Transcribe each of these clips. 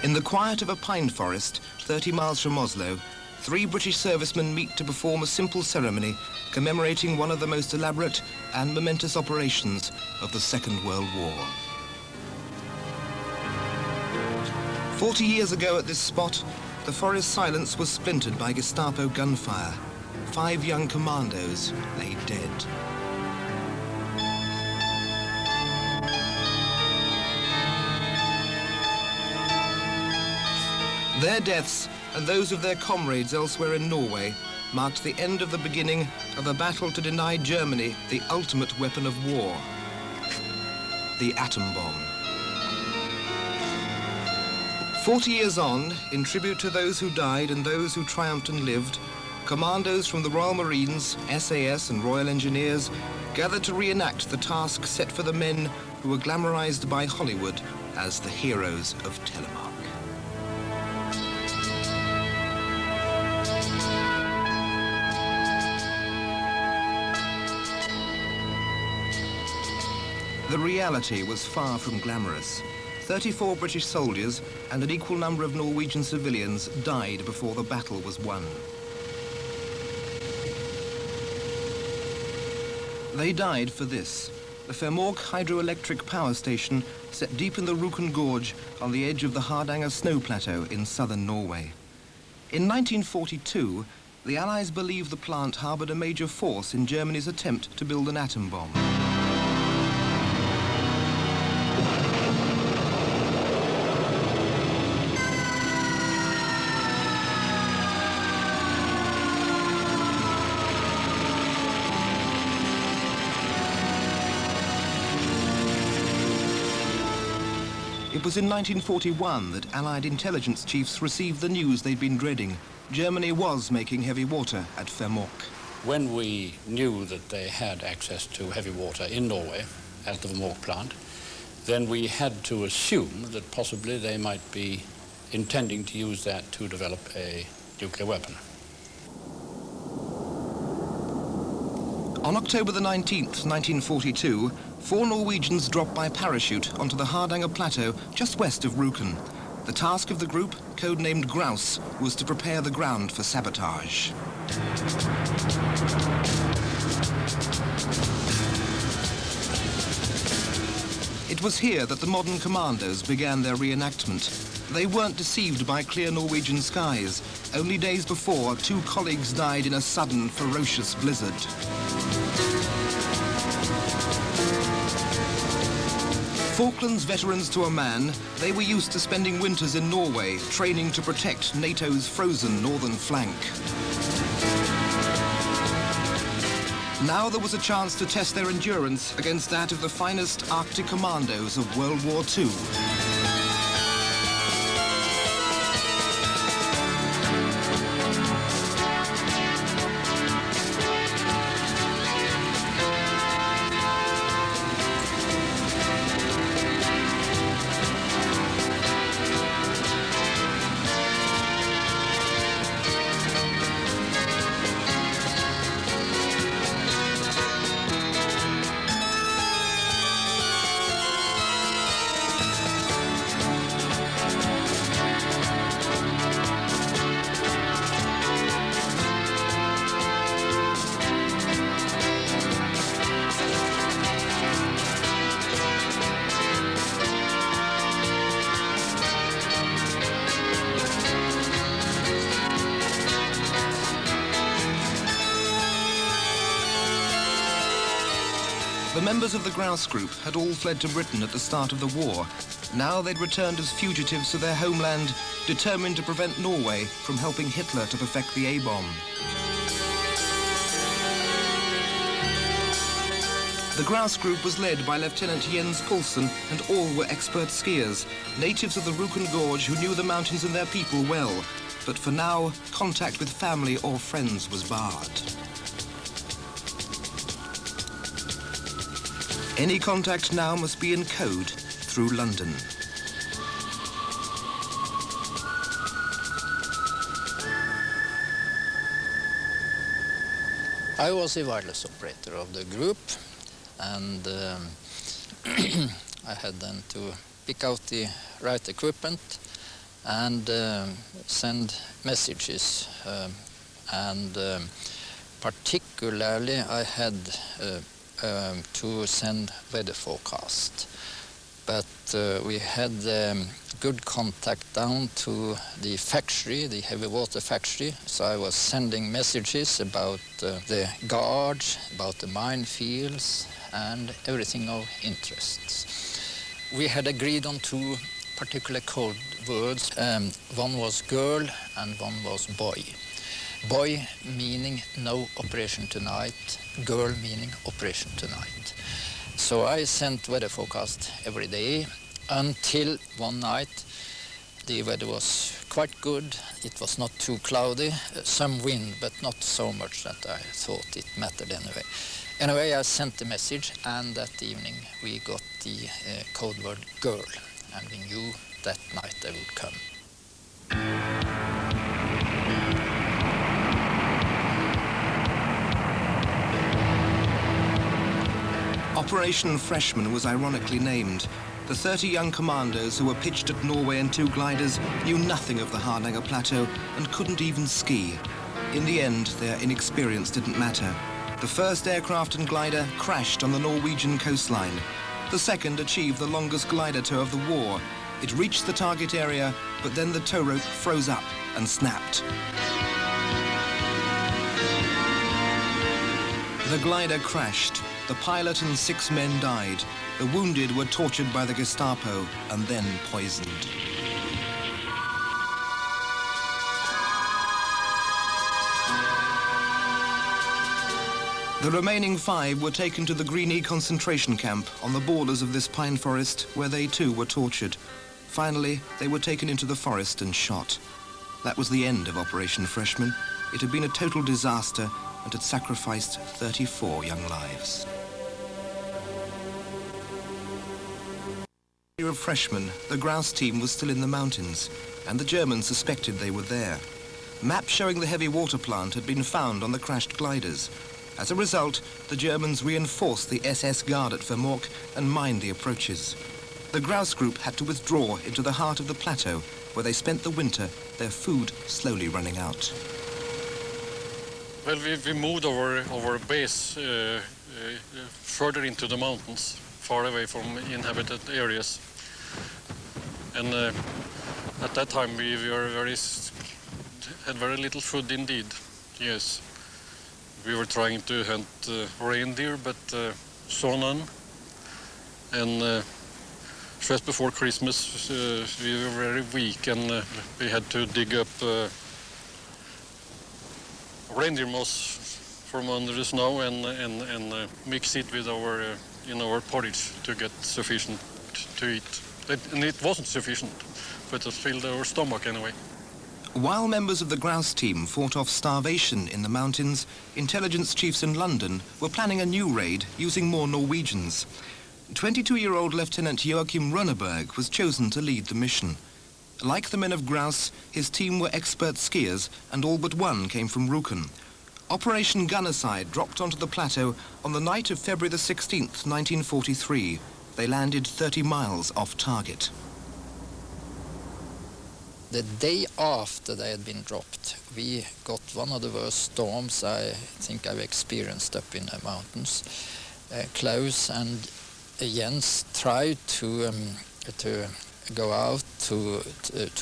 In the quiet of a pine forest, 30 miles from Oslo, 3 British servicemen meet to perform a simple ceremony commemorating one of the most elaborate and momentous operations of the Second World War. 40 years ago at this spot, the forest silence was splintered by Gestapo gunfire. 5 young commandos lay dead. Their deaths and those of their comrades elsewhere in Norway marked the end of the beginning of a battle to deny Germany the ultimate weapon of war, the atom bomb. 40 years on, in tribute to those who died and those who triumphed and lived, commandos from the Royal Marines, SAS and Royal Engineers gathered to reenact the task set for the men who were glamorized by Hollywood as the heroes of Telemark. The reality was far from glamorous. 34 British soldiers and an equal number of Norwegian civilians died before the battle was won. They died for this, the Femork hydroelectric power station set deep in the Rjukan Gorge on the edge of the Hardanger snow plateau in southern Norway. In 1942, the Allies believed the plant harbored a major force in Germany's attempt to build an atom bomb. It was in 1941 that Allied intelligence chiefs received the news they'd been dreading. Germany was making heavy water at Femork. When we knew that they had access to heavy water in Norway at the Femork plant, then we had to assume that possibly they might be intending to use that to develop a nuclear weapon. On October the 19th, 1942, 4 Norwegians dropped by parachute onto the Hardanger Plateau just west of Rjukan. The task of the group, codenamed Grouse, was to prepare the ground for sabotage. It was here that the modern commandos began their reenactment. They weren't deceived by clear Norwegian skies. Only days before, 2 colleagues died in a sudden, ferocious blizzard. Falklands veterans to a man, they were used to spending winters in Norway, training to protect NATO's frozen northern flank. Now there was a chance to test their endurance against that of the finest Arctic commandos of World War II. The members of the Grouse group had all fled to Britain at the start of the war. Now they'd returned as fugitives to their homeland, determined to prevent Norway from helping Hitler to perfect the A-bomb. The Grouse group was led by Lieutenant Jens Poulsen, and all were expert skiers, natives of the Rjukan Gorge who knew the mountains and their people well. But for now, contact with family or friends was barred. Any contact now must be in code through London. I was a wireless operator of the group, and I had then to pick out the right equipment and send messages. And particularly I had to send weather forecast. But we had good contact down to the factory, the heavy water factory. So I was sending messages about the Gorge, about the minefields, and everything of interest. We had agreed on two particular code words. One was girl and one was boy. Boy meaning no operation tonight, girl meaning operation tonight. So I sent weather forecast every day until one night the weather was quite good. It was not too cloudy, some wind, but not so much that I thought it mattered anyway. Anyway, I sent the message, and that evening we got the code word girl, and we knew that night they would come. Operation Freshman was ironically named. The 30 young commandos who were pitched at Norway in two gliders knew nothing of the Hardanger Plateau and couldn't even ski. In the end, their inexperience didn't matter. The first aircraft and glider crashed on the Norwegian coastline. The second achieved the longest glider tow of the war. It reached the target area, but then the tow rope froze up and snapped. The glider crashed. The pilot and 6 men died. The wounded were tortured by the Gestapo and then poisoned. The remaining 5 were taken to the Greenie concentration camp on the borders of this pine forest, where they too were tortured. Finally, they were taken into the forest and shot. That was the end of Operation Freshman. It had been a total disaster and had sacrificed 34 young lives. Of Freshman, the Grouse team was still in the mountains, and the Germans suspected they were there. Maps showing the heavy water plant had been found on the crashed gliders. As a result, the Germans reinforced the SS Guard at Vermork and mined the approaches. The Grouse group had to withdraw into the heart of the plateau, where they spent the winter, their food slowly running out. Well, we moved our base further into the mountains, far away from inhabited areas. And at that time we were had very little food indeed, yes. We were trying to hunt reindeer, but saw none. And just before Christmas we were very weak, and we had to dig up reindeer moss from under the snow and mix it with our porridge to get sufficient to eat. And it wasn't sufficient, but it filled our stomach anyway. While members of the Grouse team fought off starvation in the mountains, intelligence chiefs in London were planning a new raid using more Norwegians. 22-year-old Lieutenant Joachim Runneberg was chosen to lead the mission. Like the men of Grouse, his team were expert skiers, and all but one came from Rjukan. Operation Gunnerside dropped onto the plateau on the night of February the 16th, 1943. They landed 30 miles off target. The day after they had been dropped, we got one of the worst storms I think I've experienced up in the mountains. Klaus and Jens tried to go out to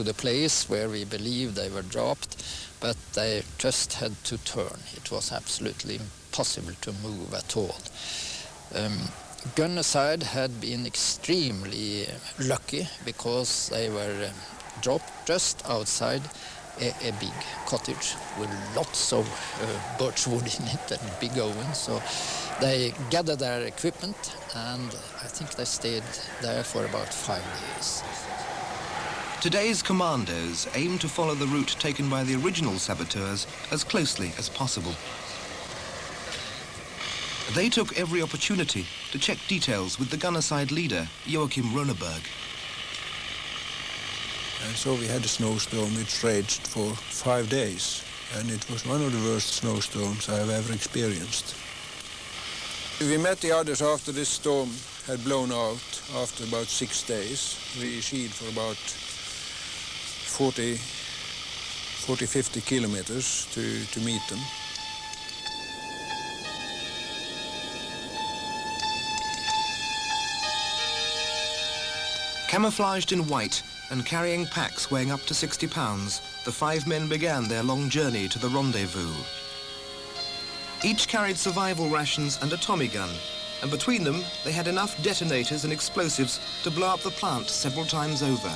the place where we believed they were dropped, but they just had to turn. It was absolutely impossible to move at all. Gunnerside had been extremely lucky because they were dropped just outside a big cottage with lots of birch wood in it and big oven. So they gathered their equipment, and I think they stayed there for about 5 days. Today's commandos aim to follow the route taken by the original saboteurs as closely as possible. They took every opportunity to check details with the Gunnerside leader, Joachim Runneberg. And so we had a snowstorm which raged for 5 days, and it was one of the worst snowstorms I have ever experienced. We met the others after this storm had blown out after about 6 days. We skied for about 40-50 kilometers to meet them. Camouflaged in white and carrying packs weighing up to 60 pounds, the 5 men began their long journey to the rendezvous. Each carried survival rations and a Tommy gun, and between them they had enough detonators and explosives to blow up the plant several times over.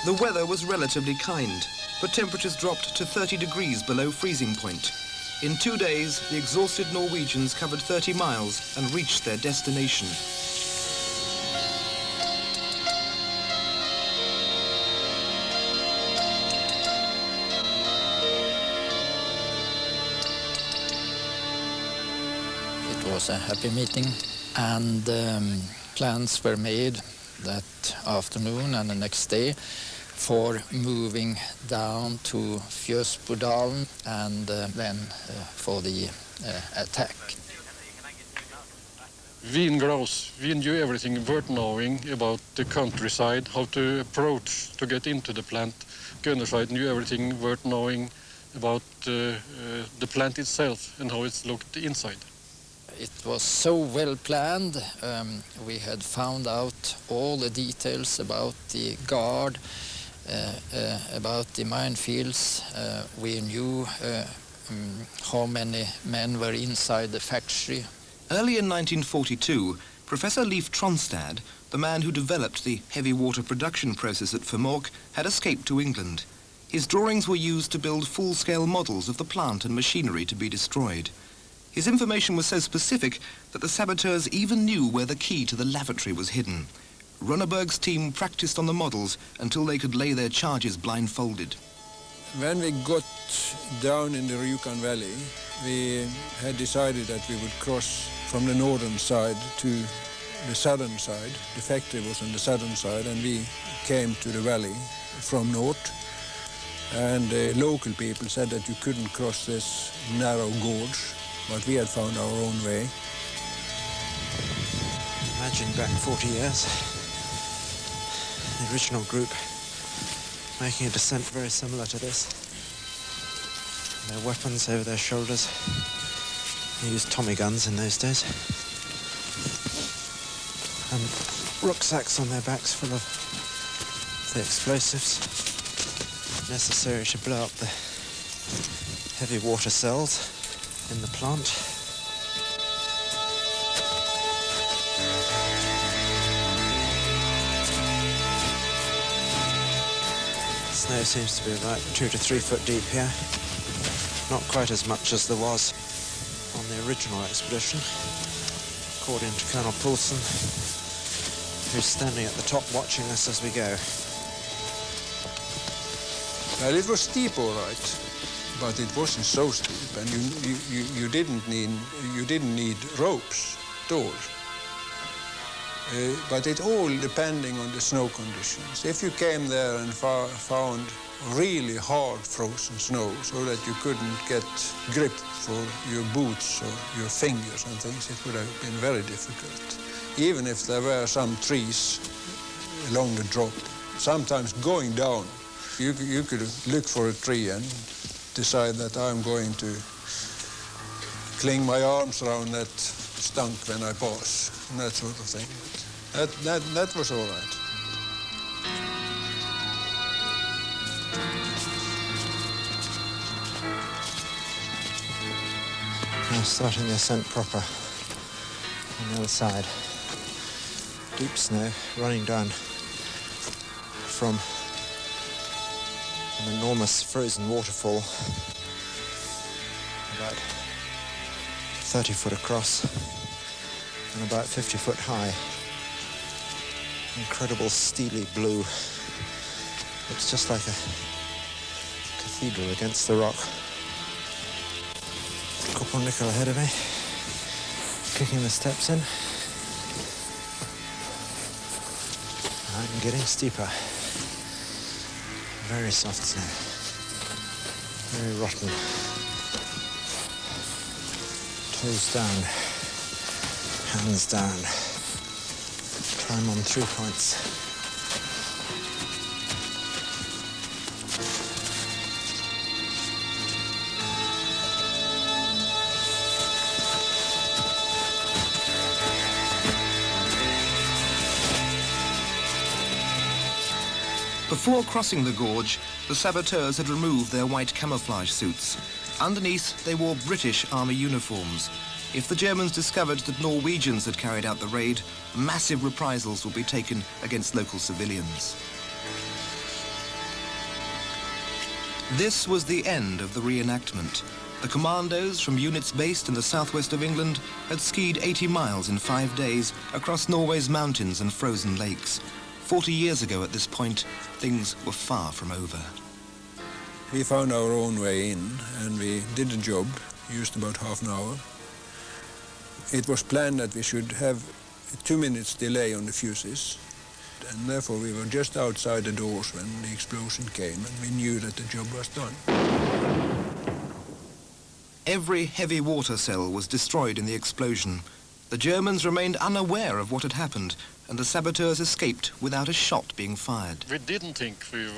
The weather was relatively kind, but temperatures dropped to 30 degrees below freezing point. In 2 days, the exhausted Norwegians covered 30 miles and reached their destination. It was a happy meeting, and plans were made that afternoon and the next day for moving down to Fjøsbodalen and then for the attack. We in Grouse, we knew everything worth knowing about the countryside, how to approach to get into the plant. Gunnerside knew everything worth knowing about the plant itself and how it looked inside. It was so well planned. We had found out all the details about the guard, about the minefields. We knew how many men were inside the factory. Early in 1942, Professor Leif Tronstad, the man who developed the heavy water production process at Vermork, had escaped to England. His drawings were used to build full-scale models of the plant and machinery to be destroyed. His information was so specific that the saboteurs even knew where the key to the lavatory was hidden. Runneberg's team practiced on the models until they could lay their charges blindfolded. When we got down in the Rjukan Valley, we had decided that we would cross from the northern side to the southern side. The factory was on the southern side, and we came to the valley from north. And the local people said that you couldn't cross this narrow gorge, but we had found our own way. Imagine back 40 years, the original group making a descent very similar to this. Their weapons over their shoulders. They used Tommy guns in those days. And rucksacks on their backs full of the explosives necessary to blow up the heavy water cells in the plant. Snow seems to be about 2 to 3 foot deep here. Not quite as much as there was on the original expedition, according to Colonel Poulsen, who's standing at the top watching us as we go. Well, it was steep, all right, but it wasn't so steep, and you didn't need ropes at all. But it all depending on the snow conditions. If you came there and found really hard frozen snow so that you couldn't get grip for your boots or your fingers and things, it would have been very difficult. Even if there were some trees along the drop, sometimes going down, you could look for a tree and decide that I'm going to cling my arms around that stump when I pass, and that sort of thing. That was all right. Now starting the ascent proper on the other side. Deep snow running down from an enormous frozen waterfall about 30 foot across and about 50 foot high. Incredible steely blue. Looks just like a cathedral against the rock. Corporal Nickel ahead of me, kicking the steps in. I'm getting steeper. Very soft snow. Very rotten. Toes down. Hands down. Climb on 3 points. Before crossing the gorge, the saboteurs had removed their white camouflage suits. Underneath, they wore British army uniforms. If the Germans discovered that Norwegians had carried out the raid, massive reprisals would be taken against local civilians. This was the end of the reenactment. The commandos from units based in the southwest of England had skied 80 miles in 5 days across Norway's mountains and frozen lakes. 40 years ago at this point, things were far from over. We found our own way in and we did the job, used about half an hour. It was planned that we should have 2 minutes delay on the fuses, and therefore we were just outside the doors when the explosion came and we knew that the job was done. Every heavy water cell was destroyed in the explosion. The Germans remained unaware of what had happened, and the saboteurs escaped without a shot being fired. We didn't think we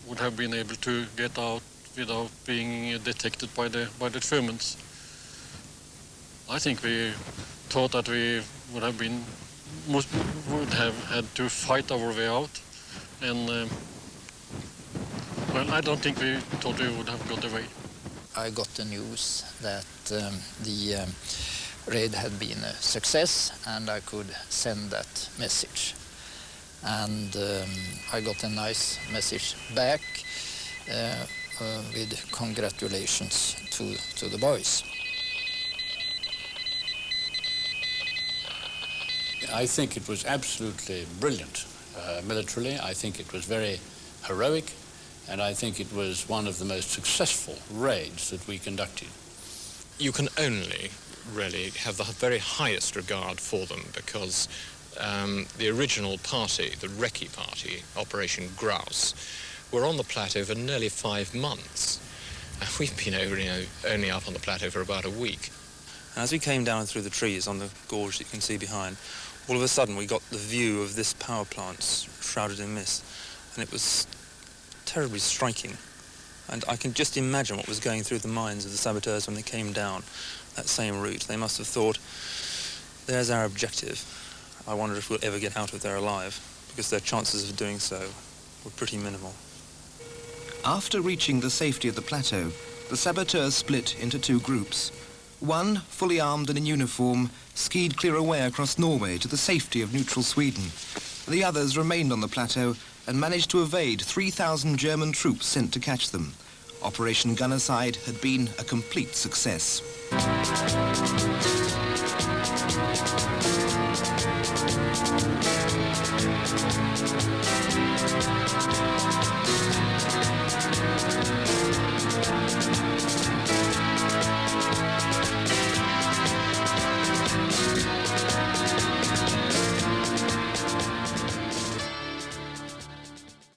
would have been able to get out without being detected by the Germans. I think we thought that we would have had to fight our way out, and well, I don't think we thought we would have got away. I got the news that the raid had been a success and I could send that message. And I got a nice message back with congratulations to the boys. I think it was absolutely brilliant militarily. I think it was very heroic, and I think it was one of the most successful raids that we conducted. You can only really have the very highest regard for them because the original party, the Recce party, Operation Grouse, were on the plateau for nearly 5 months. And we've been only up on the plateau for about a week. And as we came down through the trees on the gorge that you can see behind, all of a sudden we got the view of this power plant shrouded in mist, and it was terribly striking. And I can just imagine what was going through the minds of the saboteurs when they came down that same route. They must have thought, there's our objective. I wonder if we'll ever get out of there alive, because their chances of doing so were pretty minimal. After reaching the safety of the plateau, the saboteurs split into 2 groups. One, fully armed and in uniform, skied clear away across Norway to the safety of neutral Sweden. The others remained on the plateau and managed to evade 3,000 German troops sent to catch them. Operation Gunnerside had been a complete success.